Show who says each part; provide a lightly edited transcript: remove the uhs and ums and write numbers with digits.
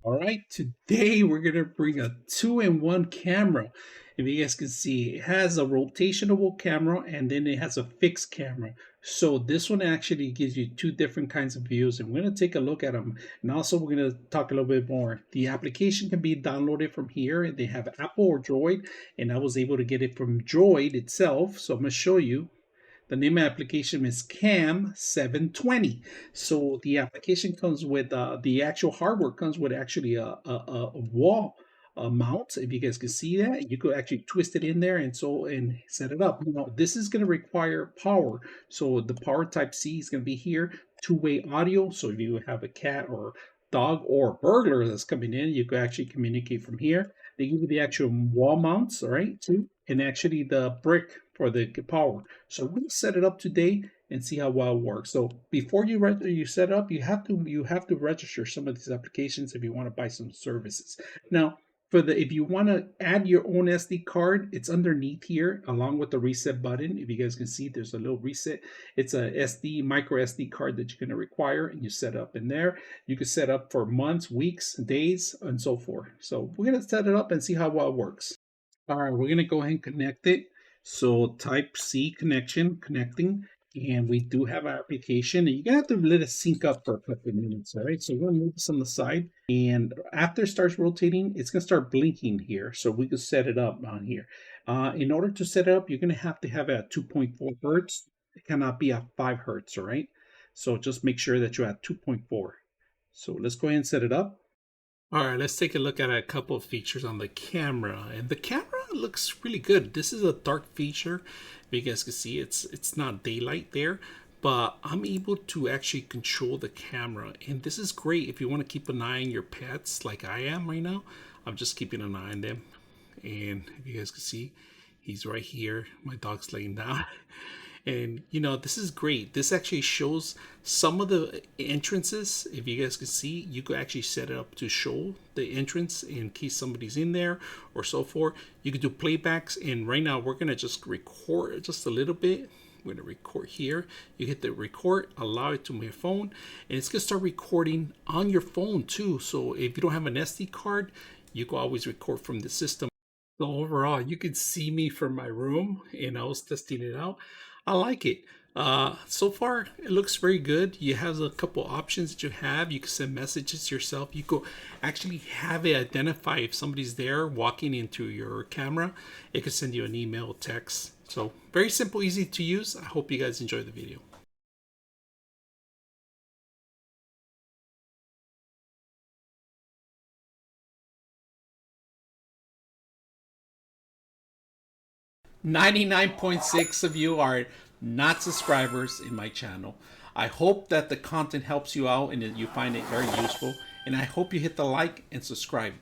Speaker 1: All right, today we're gonna bring a two-in-one camera. If you guys can see, it has a rotationable camera and then it has a fixed camera. So this one actually gives you two different kinds of views, and we're gonna take a look at them. And also we're gonna talk a little bit more. The application can be downloaded from here, and they have Apple or Droid, and I was able to get it from Droid itself. So I'm gonna show you. The name of the application is Cam 720. So the application comes with the actual hardware comes with actually a wall mount. If you guys can see that, you could actually twist it in there and set it up. Now this is going to require power. So the power type C is going to be here. Two-way audio. So if you have a cat or dog or burglar that's coming in, you could actually communicate from here. They give you the actual wall mounts, all right, too, and actually the brick for the power. So we're gonna set it up today and see how well it works. So before you set up, you have to register some of these applications if you want to buy some services. Now, if you want to add your own SD card, it's underneath here along with the reset button. If you guys can see, there's a little reset. It's a micro SD card that you're going to require, and you set up in there. You can set up for months, weeks, days, and so forth. So we're going to set it up and see how well it works. All right, we're gonna go ahead and connect it. So type C connecting, and we do have our application. And you're gonna have to let it sync up for a couple of minutes, all right? So we're gonna move this on the side, and after it starts rotating, it's gonna start blinking here. So we can set it up on here. In order to set it up, you're gonna have to have it at 2.4 hertz. It cannot be at 5 hertz, all right? So just make sure that you're at 2.4. So let's go ahead and set it up. All right, let's take a look at a couple of features on the camera. And the camera looks really good. This is a dark feature. If you guys can see, it's not daylight there, but I'm able to actually control the camera. And this is great if you want to keep an eye on your pets like I am right now. I'm just keeping an eye on them. And if you guys can see, he's right here. My dog's laying down. And this is great. This actually shows some of the entrances. If you guys can see, you could actually set it up to show the entrance in case somebody's in there or so forth. You could do playbacks, and right now we're gonna just record just a little bit. We're gonna record here. You hit the record, allow it to my phone, and it's gonna start recording on your phone too. So if you don't have an SD card, you can always record from the system. So overall, you can see me from my room, and I was testing it out. I like it. So far, it looks very good. You have a couple options that you have. You can send messages yourself. You could actually have it identify if somebody's there walking into your camera. It could send you an email, text. So very simple, easy to use. I hope you guys enjoy the video. 99.6 of you are not subscribers in my channel. I hope that the content helps you out and that you find it very useful. And I hope you hit the like and subscribe.